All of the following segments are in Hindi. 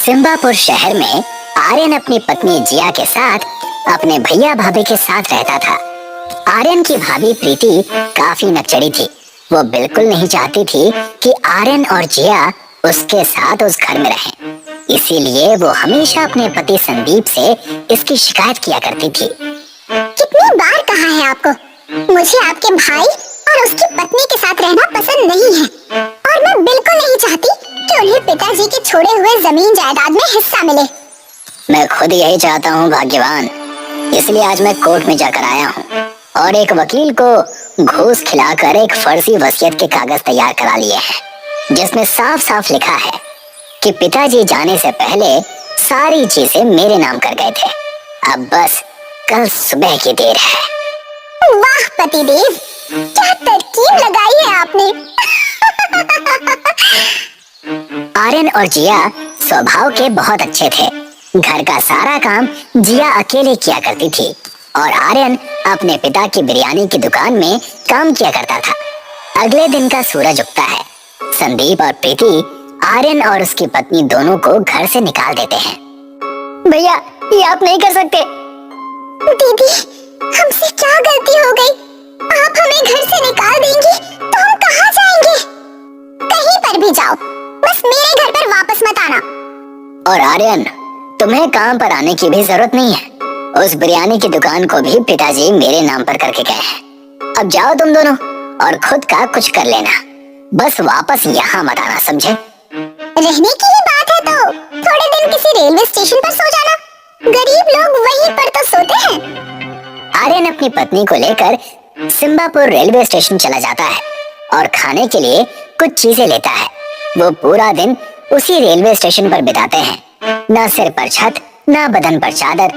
सिंगापुर शहर में आर्यन अपनी पत्नी जिया के साथ अपने भैया भाभी के साथ रहता था। आर्यन की भाभी प्रीति काफी नकचड़ी थी। वो बिल्कुल नहीं चाहती थी कि आर्यन और जिया उसके साथ उस घर में रहें। इसीलिए वो हमेशा अपने पति संदीप से इसकी शिकायत किया करती थी। कितनी बार कहा है आपको, मुझे आपके भाई और उसकी पत्नी के साथ रहना पसंद नहीं है और मैं बिल्कुल नहीं चाहती कि उन्हें पिताजी के छोड़े हुए जमीन जायदाद में हिस्सा मिले। मैं खुद यही चाहता हूँ भाग्यवान, इसलिए आज मैं कोर्ट में जाकर आया हूँ और एक वकील को घूस खिलाकर एक फर्जी वसीयत के कागज तैयार करा लिए हैं, जिसमें साफ साफ लिखा है कि पिताजी जाने से पहले सारी चीजें मेरे नाम कर गए थे। अब बस कल सुबह की देर है। वाह पतिदेव, क्या तरकीब लगाई है आपने। आर्यन और जिया स्वभाव के बहुत अच्छे थे। घर का सारा काम जिया अकेले किया करती थी और आर्यन अपने पिता की बिरयानी की दुकान में काम किया करता था। अगले दिन का सूरज उगता है। संदीप और प्रीति आर्यन और उसकी पत्नी दोनों को घर से निकाल देते हैं। भैया, ये आप नहीं कर सकते। दीदी, हमसे क्या गलती हो गई? आप हमें घर से निकाल देंगी तो हम कहाँ जाएंगे? कहीं पर भी जाओ, बस मेरे घर पर वापस मत आना। और आर्यन, तुम्हें काम पर आने की भी जरूरत नहीं है। उस बिरयानी की दुकान को भी पिताजी मेरे नाम पर करके गए हैं। अब जाओ तुम दोनों और खुद का कुछ कर लेना, बस वापस यहाँ मत आना, समझे? रहने की ही बात है तो थोड़े दिन किसी रेलवे स्टेशन पर सो जाना। गरीब लोग वहीं पर तो सोते हैं। आर्यन अपनी पत्नी को लेकर सिंगापुर रेलवे स्टेशन चला जाता है और खाने के लिए कुछ चीजें लेता है। वो पूरा दिन उसी रेलवे स्टेशन पर बिताते हैं। न सिर पर छत, न बदन पर चादर।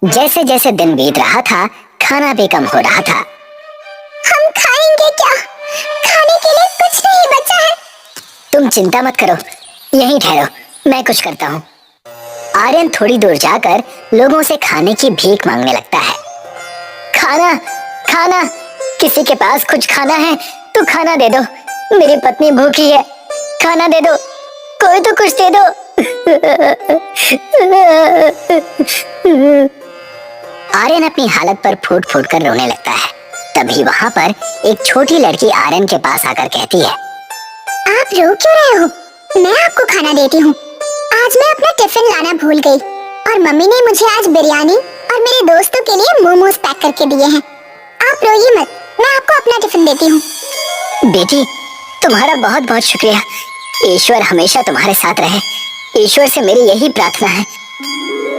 जैसे जैसे दिन बीत रहा था, खाना भी कम हो रहा था। हम खाएंगे क्या? खाने के लिए कुछ नहीं बचा है। तुम चिंता मत करो, यहीं ठहरो, मैं कुछ करता हूँ। आर्यन थोड़ी दूर जाकर लोगों से खाने की भीख मांगने लगता है। खाना, खाना, किसी के पास कुछ खाना है तो खाना दे दो। मेरी पत्नी भूखी है, खाना दे दो, कोई तो कुछ दे दो। आर्यन अपनी हालत पर फूट फूट कर रोने लगता है। तभी वहाँ पर एक छोटी लड़की आर्यन के पास आकर कहती है, आप रो क्यों रहे हो? मैं आपको खाना देती हूँ। आज मैं अपना टिफिन लाना भूल गई और मम्मी ने मुझे आज बिरयानी और मेरे दोस्तों के लिए मोमोज पैक करके दिए हैं। आप रोइए मत, मैं आपको अपना टिफिन देती हूँ। बेटी, तुम्हारा बहुत बहुत शुक्रिया। ईश्वर हमेशा तुम्हारे साथ रहे, ईश्वर से मेरी यही प्रार्थना है।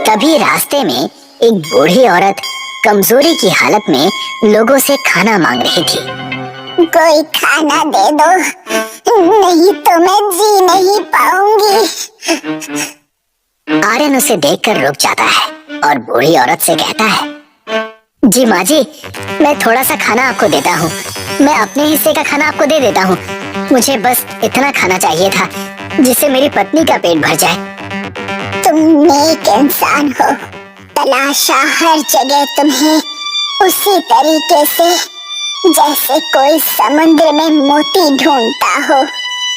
तभी रास्ते में एक बूढ़ी औरत कमजोरी की हालत में लोगों से खाना मांग रही थी। कोई खाना दे दो, नहीं तो मैं जी नहीं पाऊंगी। आर्यन उसे देखकर रुक जाता है और बूढ़ी औरत से कहता है, जी माँ जी, मैं थोड़ा सा खाना आपको देता हूँ। मैं अपने हिस्से का खाना आपको दे देता हूँ। मुझे बस इतना खाना चाहिए था जिससे मेरी पत्नी का पेट भर जाए। तुम नेक इंसान हो, तलाशा हर जगह तुम्हें उसी तरीके से जैसे कोई समुद्र में मोती ढूंढता हो।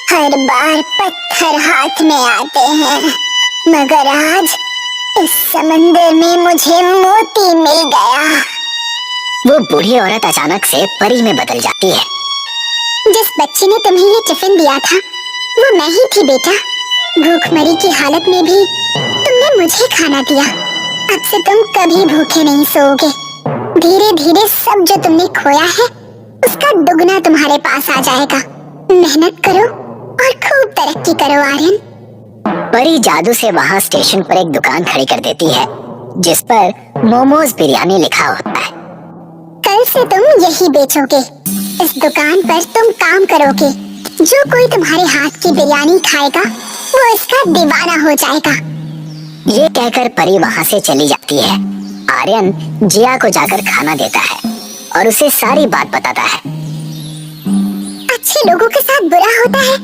हर बार पत्थर हाथ में आते हैं, मगर आज इस समुद्र में मुझे मोती मिल गया। वो बूढ़ी औरत अचानक से परी में बदल जाती है। जिस बच्ची ने तुम्हें ये टिफिन दिया था वो मैं ही थी बेटा। भूखमरी की हालत में भी तुमने मुझे खाना दिया। अब से तुम कभी भूखे नहीं सोओगे। धीरे धीरे सब जो तुमने खोया है उसका दुगना तुम्हारे पास आ जाएगा। मेहनत करो और खूब तरक्की करो आर्यन। परी जादू से वहाँ स्टेशन पर एक दुकान खड़ी कर देती है जिस पर मोमोज बिरयानी लिखा होता है। कल से तुम यही बेचोगे। इस दुकान पर तुम काम करोगे। जो कोई तुम्हारे हाथ की बिरयानी खाएगा वो इसका दीवाना हो जाएगा। ये कहकर परी वहाँ से चली जाती है। आर्यन जिया को जाकर खाना देता है और उसे सारी बात बताता है। अच्छे लोगों के साथ बुरा होता है,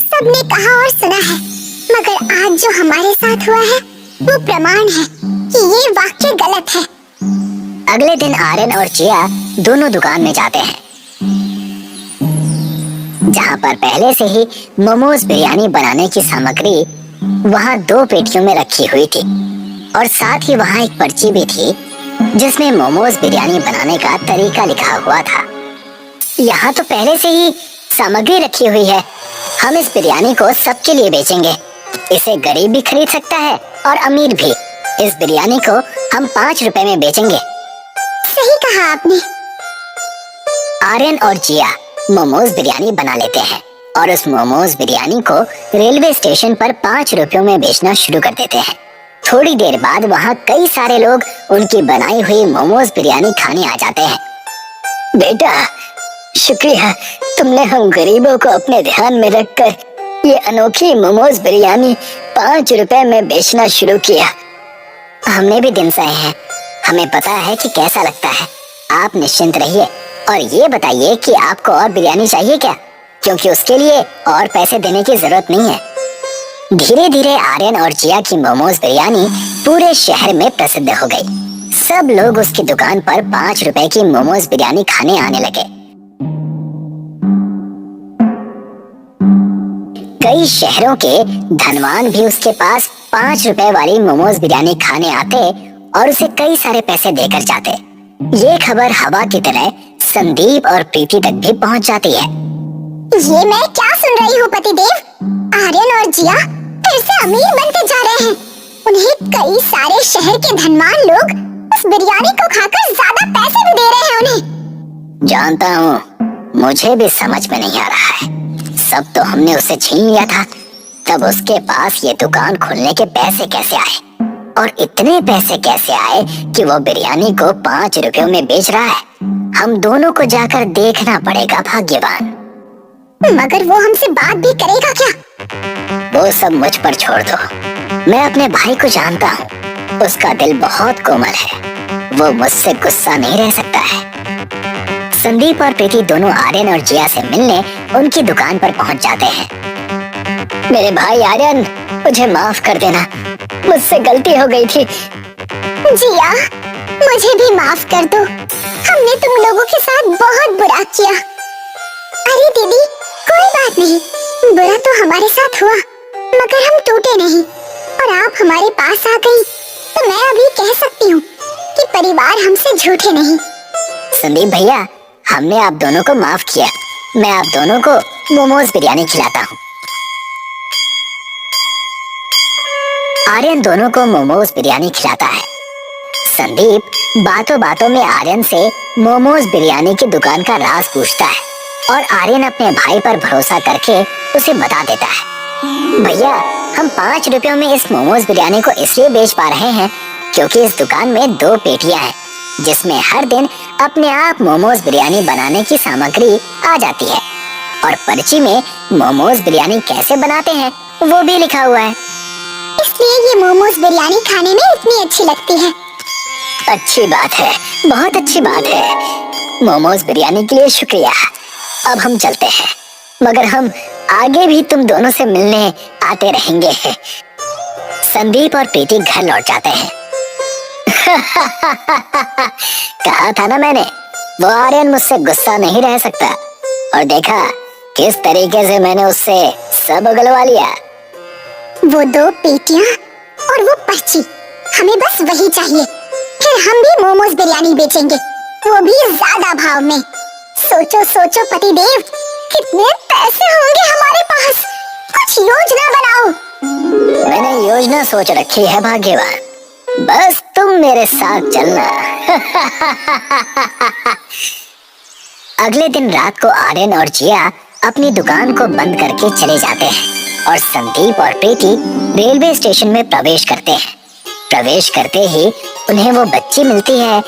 सबने कहा और सुना है, मगर आज जो हमारे साथ हुआ है वो प्रमाण है कि ये वाक्य गलत है। अगले दिन आर्यन और जिया दोनों दुकान में जाते हैं जहाँ पर पहले से ही मोमोज बिरयानी बनाने की सामग्री वहाँ 2 पेटियों में रखी हुई थी और साथ ही वहाँ एक पर्ची भी थी जिसमें मोमोज बिरयानी बनाने का तरीका लिखा हुआ था। यहाँ तो पहले से ही सामग्री रखी हुई है। हम इस बिरयानी को सबके लिए बेचेंगे। इसे गरीब भी खरीद सकता है और अमीर भी। इस बिरयानी को हम 5 रुपए में बेचेंगे। सही कहा आपने। आर्यन और जिया मोमोज बिरयानी बना लेते हैं और उस मोमोज बिरयानी को रेलवे स्टेशन पर 5 रुपयों में बेचना शुरू कर देते हैं। थोड़ी देर बाद वहाँ कई सारे लोग उनकी बनाई हुई मोमोज बिरयानी खाने आ जाते हैं। बेटा, शुक्रिया, तुमने हम गरीबों को अपने ध्यान में रखकर ये अनोखी मोमोज बिरयानी 5 रुपए में बेचना शुरू किया। हमने भी दिन सहे हैं, हमें पता है कि कैसा लगता है। आप निश्चिंत रहिए और ये बताइए कि आपको और बिरयानी चाहिए क्या, क्योंकि उसके लिए और पैसे देने की जरूरत नहीं है। धीरे धीरे आर्यन और जिया की मोमोज बिरयानी पूरे शहर में प्रसिद्ध हो गई। सब लोग उसकी दुकान पर 5 रुपए की मोमोज बिरयानी खाने आने लगे। कई शहरों के धनवान भी उसके पास 5 रुपए वाली मोमोज बिरयानी खाने आते और उसे कई सारे पैसे देकर जाते। ये खबर हवा की तरह संदीप और प्रीति तक भी पहुंच जाती है। ये मैं क्या सुन रही हूँ पतिदेव? आर्यन और जिया फिर से अमीर बनते जा रहे हैं। उन्हें कई सारे शहर के धनवान लोग उस बिरयानी को खाकर ज्यादा पैसे भी दे रहे हैं उन्हें। जानता हूँ, मुझे भी समझ में नहीं आ रहा है। सब तो हमने उससे छीन लिया था, तब उसके पास ये दुकान खोलने के पैसे कैसे आए और इतने पैसे कैसे आए कि वो बिरयानी को 5 रुपयों में बेच रहा है। हम दोनों को जाकर देखना पड़ेगा, भाग्यवान। मगर वो हमसे बात भी करेगा क्या? वो सब मुझ पर छोड़ दो। मैं अपने भाई को जानता हूँ, उसका दिल बहुत कोमल है। वो मुझसे गुस्सा नहीं रह सकता है। संदीप और प्रीति दोनों आर्यन और जिया से मिलने उनकी दुकान पर पहुंच जाते हैं। मेरे भाई आर्यन, मुझे माफ कर देना, मुझसे गलती हो गई थी। जिया, मुझे भी माफ कर दो। हमने तुम लोगों के साथ बहुत बुरा किया। अरे दीदी, कोई बात नहीं, बुरा तो हमारे साथ हुआ, मगर हम टूटे नहीं और आप हमारे पास आ गई, तो मैं अभी कह सकती हूँ कि परिवार हमसे झूठे नहीं। संदीप भैया, हमने आप दोनों को माफ किया। मैं आप दोनों को मोमोज बिरयानी खिलाता हूँ। आर्यन दोनों को मोमोज बिरयानी खिलाता है। संदीप बातों बातों में आर्यन से मोमोज बिरयानी की दुकान का राज पूछता है और आर्यन अपने भाई पर भरोसा करके उसे बता देता है। भैया, हम 5 रुपयों में इस मोमोज बिरयानी को इसलिए बेच पा रहे हैं क्योंकि इस दुकान में 2 पेटियां हैं जिसमें हर दिन अपने आप मोमोज बिरयानी बनाने की सामग्री आ जाती है और पर्ची में मोमोज बिरयानी कैसे बनाते हैं वो भी लिखा हुआ है। इसलिए ये मोमोज बिरयानी खाने में इतनी अच्छी लगती है। अच्छी बात है, बहुत अच्छी बात है। मोमोज बिरयानी के लिए शुक्रिया। अब हम चलते हैं, मगर हम आगे भी तुम दोनों से मिलने आते रहेंगे। संदीप और प्रीति घर लौट जाते हैं। कहा था ना मैंने, वो आर्यन मुझसे गुस्सा नहीं रह सकता। और देखा किस तरीके से मैंने उससे सब उगलवा लिया। वो 2 पेटियां और वो पर्ची, हमें बस वही चाहिए। फिर हम भी मोमोज बिरयानी बेचेंगे, वो भी ज्यादा भाव में। सोचो सोचो पतिदेव, कितने पैसे होंगे हमारे पास। कुछ योजना बनाओ। मैंने योजना सोच रखी है भाग्यवान, बस तुम मेरे साथ चलना। अगले दिन रात को आर्यन और जिया अपनी दुकान को बंद करके चले जाते हैं और संदीप और प्रीति रेलवे स्टेशन में प्रवेश करते हैं। प्रवेश करते ही उन्हें वो बच्ची मिलती है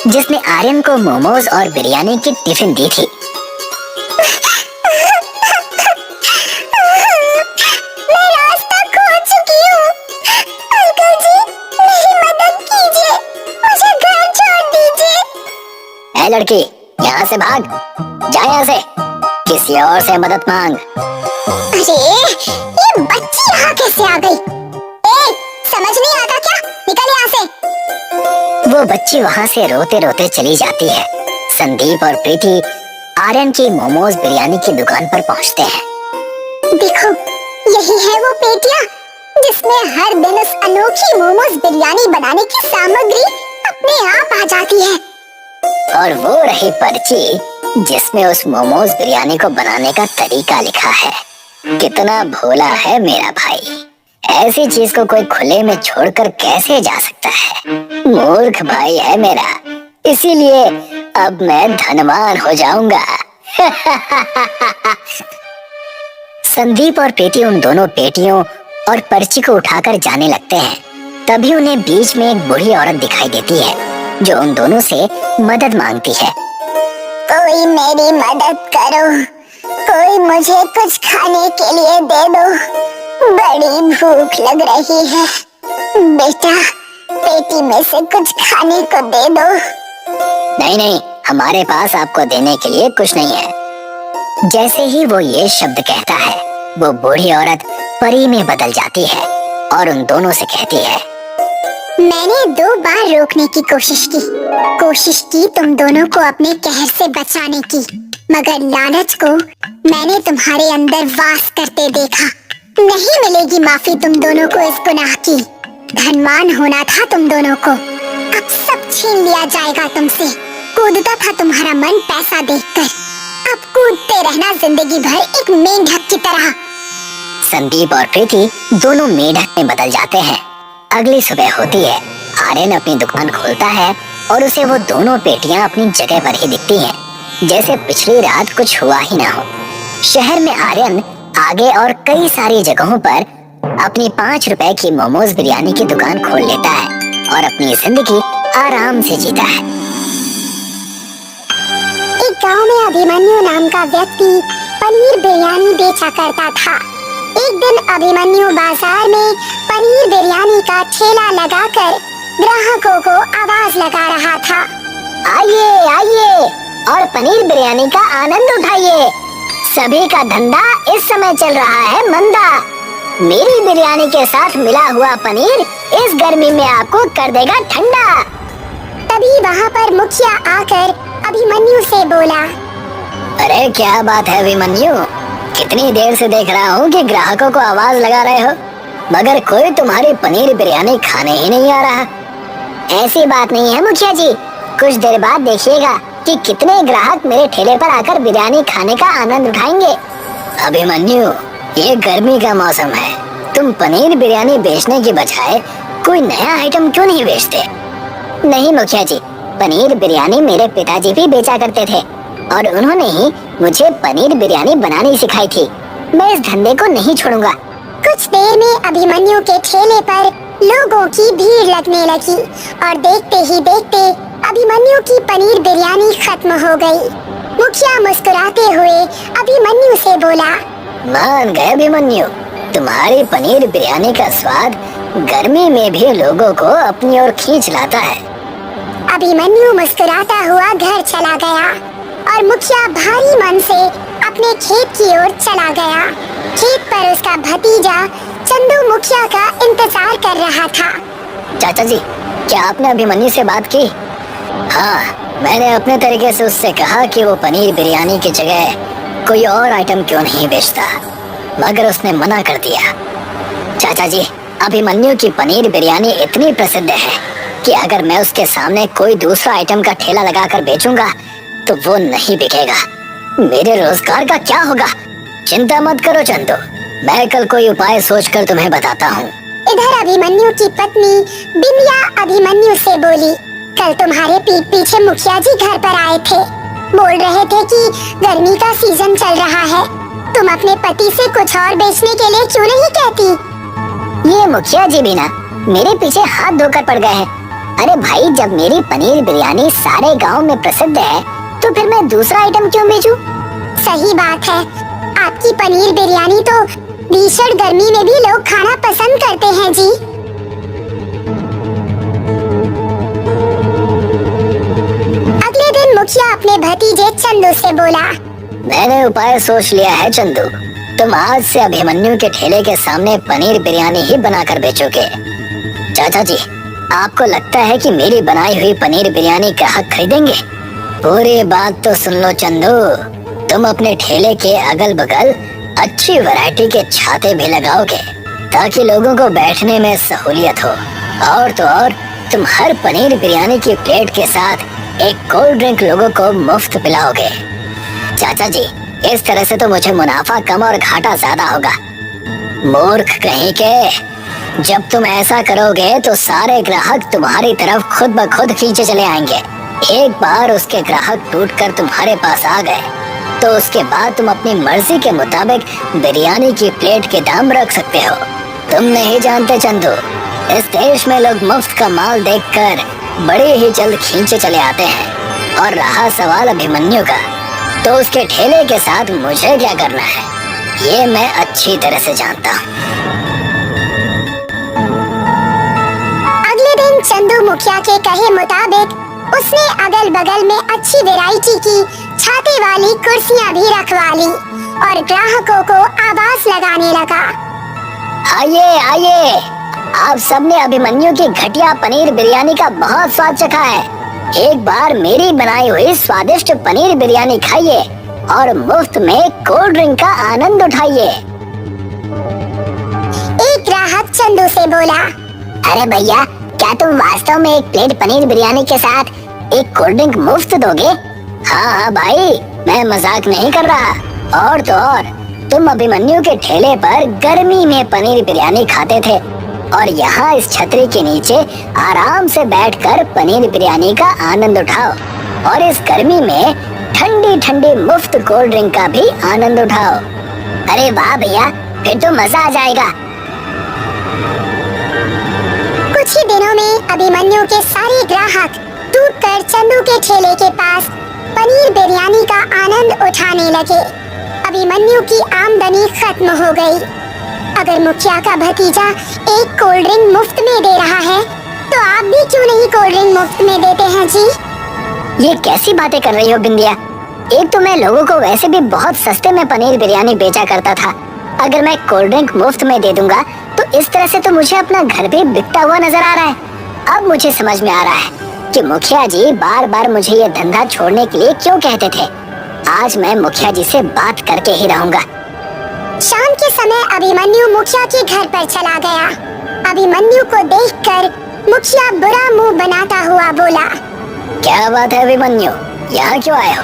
जिसने आर्यन को मोमोज और बिरयानी की टिफिन दी थी। मैं रास्ता खो चुकी हूँ। अंकल जी, मेरी मदद कीजिए, मुझे घर छोड़ दीजिए। ऐ लड़की, यहाँ से भाग, जा यहाँ से, किसी और से मदद मांग। अरे, ये बच्ची यहाँ कैसे आ गई? ए, समझ नहीं आता क्या? निकल यहाँ से। वो बच्ची वहाँ से रोते रोते चली जाती है। संदीप और प्रीति आर्यन की मोमोज बिरयानी की दुकान पर पहुँचते हैं। देखो, यही है वो पेटियां जिसमें हर दिन उस अनोखी मोमोज बिरयानी बनाने की सामग्री अपने आप आ जाती है। और वो रही पर्ची जिसमें उस मोमोज बिरयानी को बनाने का तरीका लिखा है। कितना भोला है मेरा भाई, ऐसी चीज को कोई खुले में छोड़कर कैसे जा सकता है। मूर्ख भाई है मेरा, इसीलिए अब मैं धनवान हो जाऊंगा। संदीप और प्रीति उन दोनों पेटियों और पर्ची को उठाकर जाने लगते हैं। तभी उन्हें बीच में एक बूढ़ी औरत दिखाई देती है जो उन दोनों से मदद मांगती है। कोई मेरी मदद करो, कोई मुझे कुछ खाने के लिए दे दो, बड़ी भूख लग रही है। बेटा, पेटी में से कुछ खाने को दे दो। नहीं नहीं, हमारे पास आपको देने के लिए कुछ नहीं है। जैसे ही वो ये शब्द कहता है, वो बूढ़ी औरत परी में बदल जाती है और उन दोनों से कहती है, मैंने 2 बार रोकने की कोशिश की तुम दोनों को अपने कहर से बचाने की, मगर लालच को मैंने तुम्हारे अंदर वास करते देखा। नहीं मिलेगी माफी तुम दोनों को इस गुनाह की। धनवान होना था तुम दोनों को, अब सब छीन लिया जाएगा तुमसे। कूदता था तुम्हारा मन पैसा देखकर, अब कूदते रहना जिंदगी भर एक मेंढक की तरह। संदीप और प्रीति दोनों मेंढक में बदल जाते हैं। अगली सुबह होती है, आर्यन अपनी दुकान खोलता है और उसे वो दोनों पेटियां अपनी जगह पर ही दिखती हैं, जैसे पिछली रात कुछ हुआ ही ना हो। शहर में आर्यन आगे और कई सारी जगहों पर अपनी 5 रुपए की मोमोज बिरयानी की दुकान खोल लेता है और अपनी जिंदगी आराम से जीता है। एक गांव में अभिमन्यु नाम का व्यक्ति पनीर बिरयानी बेचा करता था। एक दिन अभिमन्यु बाजार में पनीर बिरयानी का ठेला लगाकर ग्राहकों को आवाज लगा रहा था, आइए आइए और पनीर बिरयानी का आनंद उठाइए। सभी का धंधा इस समय चल रहा है मंदा। मेरी बिरयानी के साथ मिला हुआ पनीर इस गर्मी में आपको कर देगा ठंडा। तभी वहाँ पर मुखिया आकर अभिमन्यु से बोला, अरे क्या बात है अभिमन्यु, कितनी देर से देख रहा हूँ कि ग्राहकों को आवाज लगा रहे हो, मगर कोई तुम्हारी पनीर बिरयानी खाने ही नहीं आ रहा। ऐसी बात नहीं है मुखिया जी, कुछ देर बाद देखिएगा कि कितने ग्राहक मेरे ठेले पर आकर बिरयानी खाने का आनंद उठाएंगे। अभिमन्यु, ये गर्मी का मौसम है, तुम पनीर बिरयानी बेचने की बजाय कोई नया आइटम क्यों नहीं बेचते? नहीं मुखिया जी, पनीर बिरयानी मेरे पिताजी भी बेचा करते थे और उन्होंने ही मुझे पनीर बिरयानी बनानी सिखाई थी। मैं इस धंधे को नहीं छोड़ूंगा। कुछ देर में अभिमन्यु के ठेले पर लोगों की भीड़ लगने लगी और देखते ही देखते अभिमन्यु की पनीर बिरयानी खत्म हो गई। मुखिया मुस्कुराते हुए अभिमन्यु से बोला, मान गए अभिमन्यु, तुम्हारी पनीर बिरयानी का स्वाद गर्मी में भी लोगों को अपनी ओर खींच लाता है। अभिमन्यु मुस्कुराता हुआ घर चला गया और मुखिया भारी मन से अपने खेत की ओर चला गया। खेत पर उसका भतीजा चंदू मुखिया का इंतजार कर रहा था। चाचा जी, क्या आपने अभिमन्यु से बात की? हाँ, मैंने अपने तरीके से उससे कहा कि वो पनीर बिरयानी की जगह कोई और आइटम क्यों नहीं बेचता, मगर उसने मना कर दिया। चाचा जी, अभिमन्यु की पनीर बिरयानी इतनी प्रसिद्ध है कि अगर मैं उसके सामने कोई दूसरा आइटम का ठेला लगाकर बेचूंगा तो वो नहीं बिकेगा। मेरे रोजगार का क्या होगा? चिंता मत करो चंदू, मैं कल कोई उपाय सोचकर तुम्हें बताता हूँ। इधर अभिमन्यु की पत्नी बिंदिया अभिमन्यु से बोली, कल तुम्हारे पीठ पीछे मुखिया जी घर पर आए थे, बोल रहे थे कि गर्मी का सीजन चल रहा है, तुम अपने पति से कुछ और बेचने के लिए क्यों नहीं कहती? ये मुखिया जी भी ना मेरे पीछे हाथ धोकर पड़ गए हैं। अरे भाई, जब मेरी पनीर बिरयानी सारे गांव में प्रसिद्ध है तो फिर मैं दूसरा आइटम क्यों बेचूं? सही बात है, आपकी पनीर बिरयानी तो भीषण गर्मी में भी लोग खाना पसंद करते हैं जी। अगले दिन मुखिया अपने भतीजे चंदू से बोला, मैंने उपाय सोच लिया है चंदू, तुम आज से अभिमन्यु के ठेले के सामने पनीर बिरयानी ही बनाकर बेचोगे। चाचा जी, आपको लगता है कि मेरी बनाई हुई पनीर बिरयानी ग्राहक खरीदेंगे? पूरी बात तो सुन लो चंदू, तुम अपने ठेले के अगल बगल अच्छी वैरायटी के छाते भी लगाओगे ताकि लोगों को बैठने में सहूलियत हो। और तो और तुम हर पनीर बिरयानी की प्लेट के साथ एक कोल्ड ड्रिंक लोगों को मुफ्त पिलाओगे। चाचा जी, इस तरह से तो मुझे मुनाफा कम और घाटा ज्यादा होगा। मूर्ख कहीं के, जब तुम ऐसा करोगे तो सारे ग्राहक तुम्हारी तरफ खुद ब खुद खींचे चले आएंगे। एक बार उसके ग्राहक टूटकर तुम्हारे पास आ गए तो उसके बाद तुम अपनी मर्जी के मुताबिक बिरयानी की प्लेट के दाम रख सकते हो। तुम नहीं जानते चंदू, इस देश में लोग मुफ्त का माल देखकर बड़े ही जल्द खींचे चले आते हैं। और रहा सवाल अभिमन्यु का, तो उसके ठेले के साथ मुझे क्या करना है, ये मैं अच्छी तरह से जानता हूँ। अगले दिन चंदू मुखिया के कहे मुताबिक उसने अगल बगल में अच्छी वैरायटी की छाते वाली कुर्सियां भी रखवा ली और ग्राहकों को आवाज लगाने लगा। आइए आइए, आप सबने अभिमन्यु की घटिया पनीर बिरयानी का बहुत स्वाद चखा है। एक बार मेरी बनाई हुई स्वादिष्ट पनीर बिरयानी खाइए और मुफ्त में कोल्ड ड्रिंक का आनंद उठाइए। एक ग्राहक चंदू से बोला, अरे भैया, क्या तुम वास्तव में एक प्लेट पनीर बिरयानी के साथ एक कोल्ड ड्रिंक मुफ्त दोगे? हाँ हाँ भाई, मैं मजाक नहीं कर रहा। और तो और तुम अभिमन्यु के ठेले पर गर्मी में पनीर बिरयानी खाते थे और यहाँ इस छतरी के नीचे आराम से बैठकर पनीर बिरयानी का आनंद उठाओ और इस गर्मी में ठंडी ठंडी मुफ्त कोल्ड ड्रिंक का भी आनंद उठाओ। अरे वाह भैया, फिर तो मजा आ जाएगा। कुछ ही दिनों में अभिमन्यु के सारे ग्राहक टूटकर चंदू के ठेले के पास पनीर बिरयानी का आनंद उठाने लगे। अभिमन्यु की आमदनी खत्म हो गई। अगर मुखिया का भतीजा एक कोल्ड ड्रिंक मुफ्त में दे रहा है तो आप भी क्यों नहीं कोल्ड ड्रिंक मुफ्त में देते हैं जी? ये कैसी बातें कर रही हो बिंदिया? एक तो मैं लोगों को वैसे भी बहुत सस्ते में पनीर बिरयानी बेचा करता था। अगर मैं कोल्ड ड्रिंक मुफ्त में दे दूंगा तो इस तरह से तो मुझे अपना घर भी बिकता हुआ नजर आ रहा है। अब मुझे समझ में आ रहा है कि मुखिया जी बार बार मुझे ये धंधा छोड़ने के लिए क्यों कहते थे। आज मैं मुखिया जी से बात करके ही रहूंगा। शाम के समय अभिमन्यु मुखिया के घर पर चला गया। अभिमन्यु को देखकर मुखिया बुरा मुंह बनाता हुआ बोला, क्या बात है अभिमन्यु, यहाँ क्यों आए हो?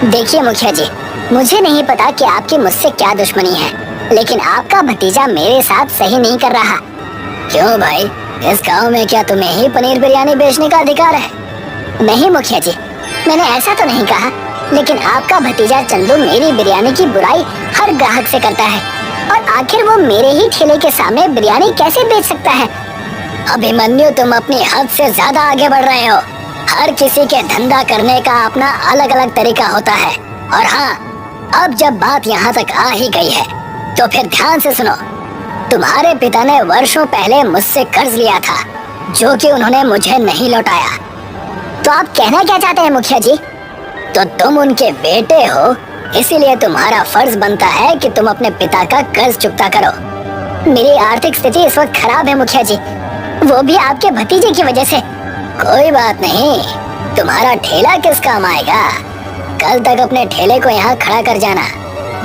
देखिए मुखिया जी, मुझे नहीं पता कि आपकी मुझसे क्या दुश्मनी है, लेकिन आपका भतीजा मेरे साथ सही नहीं कर रहा। क्यों भाई, इस गांव में क्या तुम्हें ही पनीर बिरयानी बेचने का अधिकार है? नहीं मुखिया जी, मैंने ऐसा तो नहीं कहा, लेकिन आपका भतीजा चंदू मेरी बिरयानी की बुराई हर ग्राहक से करता है और आखिर वो मेरे ही ठेले के सामने बिरयानी कैसे बेच सकता है? अभिमन्यु, तुम अपनी हद से ज्यादा आगे बढ़ रहे हो। हर किसी के धंधा करने का अपना अलग अलग तरीका होता है। और हाँ, अब जब बात यहाँ तक आ ही गई है तो फिर ध्यान से सुनो। तुम्हारे पिता ने वर्षों पहले मुझसे कर्ज लिया था जो कि उन्होंने मुझे नहीं लौटाया। तो आप कहना क्या चाहते हैं मुखिया जी? तो तुम उनके बेटे हो, इसीलिए तुम्हारा फर्ज बनता है कि तुम अपने पिता का कर्ज चुकता करो। मेरी आर्थिक स्थिति इस वक्त खराब है मुखिया जी, वो भी आपके भतीजे की वजह से। कोई बात नहीं, तुम्हारा ठेला किस काम आएगा? कल तक अपने ठेले को यहाँ खड़ा कर जाना,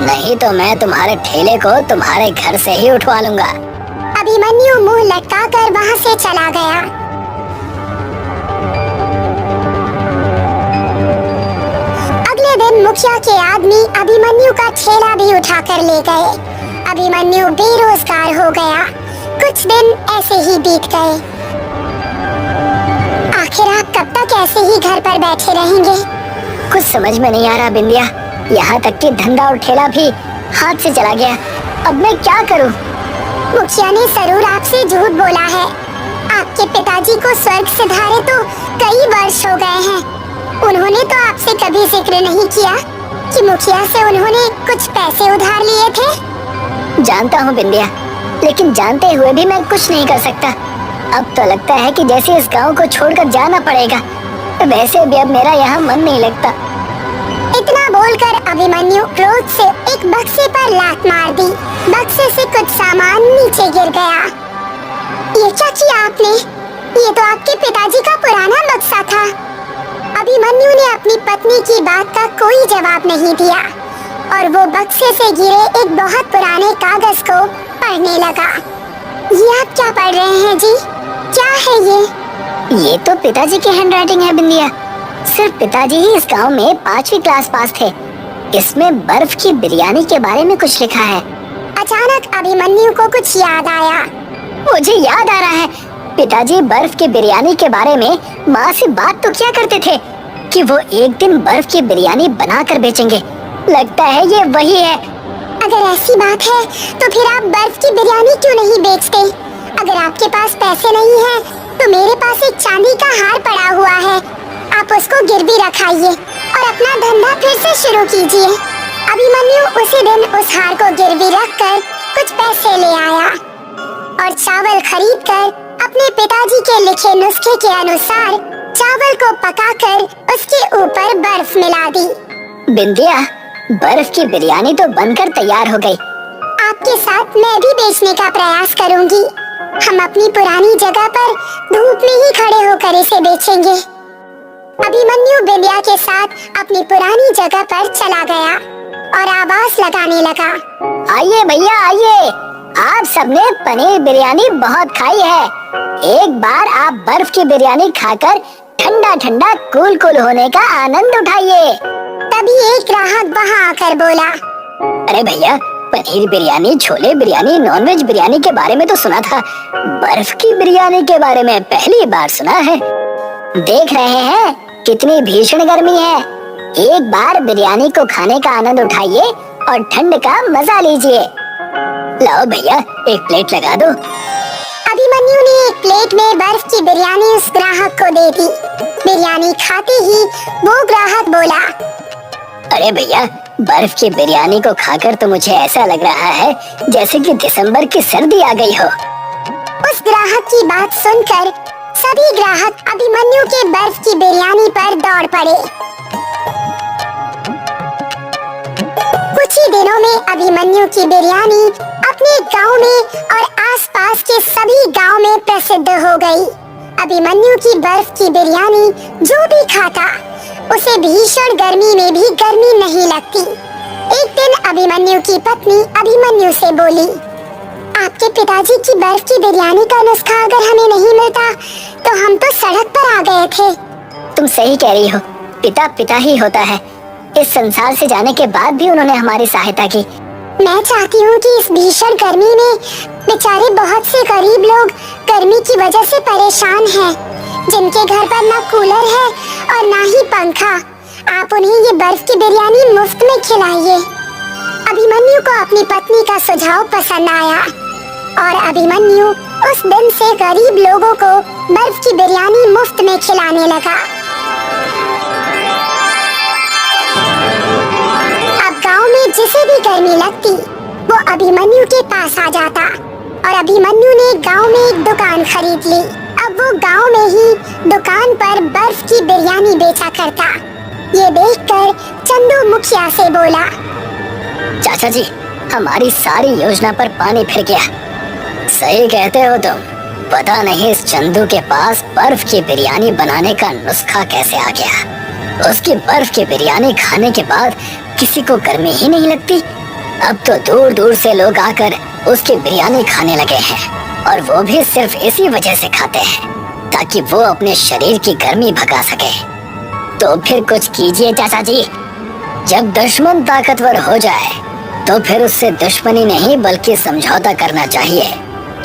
नहीं तो मैं तुम्हारे ठेले को तुम्हारे घर से ही उठवा लूंगा। अभिमन्यु मुंह लटकाकर वहाँ से चला गया। अगले दिन मुखिया के आदमी अभिमन्यु का ठेला भी उठाकर ले गए। अभिमन्यु बेरोजगार हो गया। कुछ दिन ऐसे ही बीत गए। आखिर आप कब तक ऐसे ही घर पर बैठे रहेंगे? कुछ समझ में नहीं आ रहा बिंदिया, यहाँ तक कि धंधा और ठेला भी हाथ से चला गया। अब मैं क्या करूँ? मुखिया ने जरूर आपसे झूठ बोला है। आपके पिताजी को स्वर्ग सिधारे तो कई वर्ष हो गए हैं। उन्होंने तो आपसे कभी जिक्र नहीं किया कि मुखिया से उन्होंने कुछ पैसे उधार लिए थे। जानता हूँ बिंदिया, लेकिन जानते हुए भी मैं कुछ नहीं कर सकता। अब तो लगता है कि जैसे इस गांव को छोड़कर जाना पड़ेगा। वैसे भी अब मेरा यहाँ मन नहीं लगता। इतना बोलकर अभिमन्यु क्रोध से एक बक्से पर लात मार दी। बक्से से कुछ सामान नीचे गिर गया। ये क्या किया आपने? ये तो आपके पिताजी का पुराना बक्सा था। अभिमन्यु ने अपनी पत्नी की बात का कोई जवाब नहीं दिया और वो बक्से से गिरे एक बहुत पुराने कागज को पढ़ने लगा। ये आप क्या पढ़ रहे हैं जी? क्या है ये तो पिताजी की हैंडराइटिंग है बिंदिया। सिर्फ पिताजी ही इस गांव में 5वीं क्लास पास थे। इसमें बर्फ की बिरयानी के बारे में कुछ लिखा है। अचानक अभिमन्यु को कुछ याद आया। मुझे याद आ रहा है, पिताजी बर्फ की बिरयानी के बारे में माँ से बात तो क्या करते थे कि वो एक दिन बर्फ की बिरयानी बनाकर बेचेंगे। लगता है ये वही है। अगर ऐसी बात है तो फिर आप बर्फ की बिरयानी क्यों नहीं बेचते? अगर आपके पास पैसे नहीं हैं, तो मेरे पास एक चांदी का हार पड़ा हुआ है। आप उसको गिरवी रखाइए और अपना धंधा फिर से शुरू कीजिए। अभिमन्यु उसी दिन उस हार को गिरवी रखकर कुछ पैसे ले आया और चावल खरीदकर अपने पिताजी के लिखे नुस्खे के अनुसार चावल को पकाकर उसके ऊपर बर्फ मिला दी। बिंदिया, बर्फ की बिरयानी तो बनकर तैयार हो गई। आपके साथ मैं भी बेचने का प्रयास करूंगी। हम अपनी पुरानी जगह पर धूप में ही खड़े होकर इसे बेचेंगे। अभिमन्यु बिंदिया के साथ अपनी पुरानी जगह पर चला गया और आवाज लगाने लगा। आइए भैया आइए, आप सबने पनीर बिरयानी बहुत खाई है। एक बार आप बर्फ की बिरयानी खाकर ठंडा ठंडा कूल कूल होने का आनंद उठाइए। तभी एक ग्राहक वहाँ आकर बोला, अरे भैया, पनीर बिरयानी, छोले बिरयानी, नॉनवेज बिरयानी के बारे में तो सुना था, बर्फ की बिरयानी के बारे में पहली बार सुना है। देख रहे हैं कितनी भीषण गर्मी है। एक बार बिरयानी को खाने का आनंद उठाइए और ठंड का मजा लीजिए। लाओ भैया, एक प्लेट लगा दो। अभिमन्यु ने एक प्लेट में बर्फ की बिरयानी उस ग्राहक को दे दी। बिरयानी खाते ही वो ग्राहक बोला, अरे भैया, बर्फ की बिरयानी को खाकर तो मुझे ऐसा लग रहा है जैसे कि दिसंबर की सर्दी आ गई हो। उस ग्राहक की बात सुनकर सभी ग्राहक अभिमन्यु के बर्फ की बिरयानी पर दौड़ पड़े। कुछ ही दिनों में अभिमन्यु की बिरयानी अपने गांव में और आसपास के सभी गांव में प्रसिद्ध हो गई। अभिमन्यु की बर्फ की बिरयानी जो भी खाता उसे भीषण गर्मी में भी गर्मी नहीं लगती। एक दिन अभिमन्यु की पत्नी अभिमन्यु से बोली, आपके पिताजी की बर्फ की बिरयानी का नुस्खा अगर हमें नहीं मिलता तो हम तो सड़क पर आ गए थे। तुम सही कह रही हो, पिता पिता ही होता है। इस संसार से जाने के बाद भी उन्होंने हमारी सहायता की। मैं चाहती हूँ कि इस भीषण गर्मी में बेचारे बहुत से गरीब लोग गर्मी की वजह से परेशान हैं, जिनके घर पर ना कूलर है और ना ही पंखा, आप उन्हें ये बर्फ की बिरयानी मुफ्त में खिलाइए। अभिमन्यु को अपनी पत्नी का सुझाव पसंद आया और अभिमन्यु उस दिन से गरीब लोगों को बर्फ की बिरयानी मुफ्त में खिलाने लगा। अब गांव में जिसे भी गर्मी लगती वो अभिमन्यु के पास आ जाता और अभिमन्यु ने गांव में एक दुकान खरीद ली। अब वो गांव में ही दुकान पर बर्फ की बिरयानी बेचा करता। ये देखकर चंदू मुखिया से बोला, चाचा जी, हमारी सारी योजना पर पानी फिर गया। सही कहते हो तुम। पता नहीं इस चंदू के पास बर्फ की बिरयानी बनाने का नुस्खा कैसे आ गया। उसकी बर्फ की बिरयानी खाने के बाद किसी को गर्मी ही नहीं लगती। अब तो दूर दूर से लोग आकर उसकी बिरयानी खाने लगे हैं, और वो भी सिर्फ इसी वजह से खाते हैं ताकि वो अपने शरीर की गर्मी भगा सके। तो फिर कुछ कीजिए चाचा जी। जब दुश्मन ताकतवर हो जाए तो फिर उससे दुश्मनी नहीं बल्कि समझौता करना चाहिए।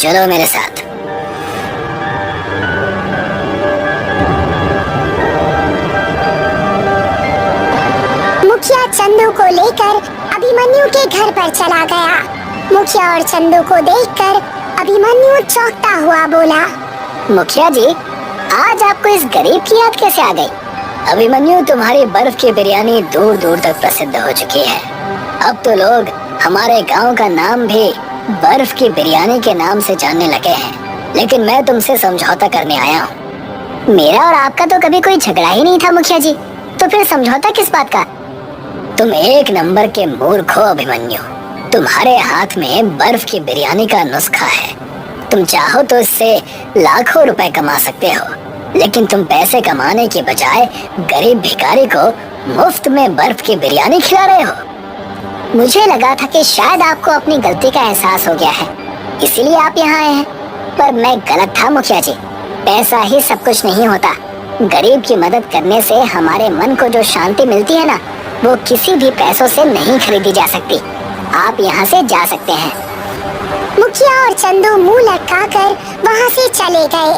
चलो मेरे साथ। मुखिया चंदू को लेकर अभिमन्यु के घर पर चला गया। मुखिया और चंदू को देखकर अभिमन्यु चौंकता हुआ बोला, मुखिया जी, आज आपको इस गरीब की याद कैसे आ गई? अभिमन्यु, तुम्हारी बर्फ की बिरयानी दूर दूर तक प्रसिद्ध हो चुकी है। अब तो लोग हमारे गांव का नाम भी बर्फ की बिरयानी के नाम से जानने लगे हैं। लेकिन मैं तुमसे समझौता करने आया हूँ। मेरा और आपका तो कभी कोई झगड़ा ही नहीं था मुखिया जी, तो फिर समझौता किस बात का? तुम एक नंबर के मूर्ख हो अभिमन्यु। तुम्हारे हाथ में बर्फ की बिरयानी का नुस्खा है। तुम चाहो तो इससे लाखों रुपए कमा सकते हो, लेकिन तुम पैसे कमाने के बजाय गरीब भिखारी को मुफ्त में बर्फ की बिरयानी खिला रहे हो। मुझे लगा था कि शायद आपको अपनी गलती का एहसास हो गया है, इसीलिए आप यहाँ आए हैं। पर मैं गलत था मुखिया जी, पैसा ही सब कुछ नहीं होता। गरीब की मदद करने से हमारे मन को जो शांति मिलती है ना, वो किसी भी पैसों से नहीं खरीदी जा सकती। आप यहाँ से जा सकते हैं। मुखिया और चंदू मुंह लटकाकर वहाँ से चले गए।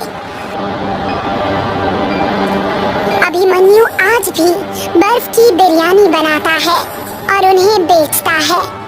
अभिमन्यु आज भी बर्फ की बिरयानी बनाता है और उन्हें बेचता है।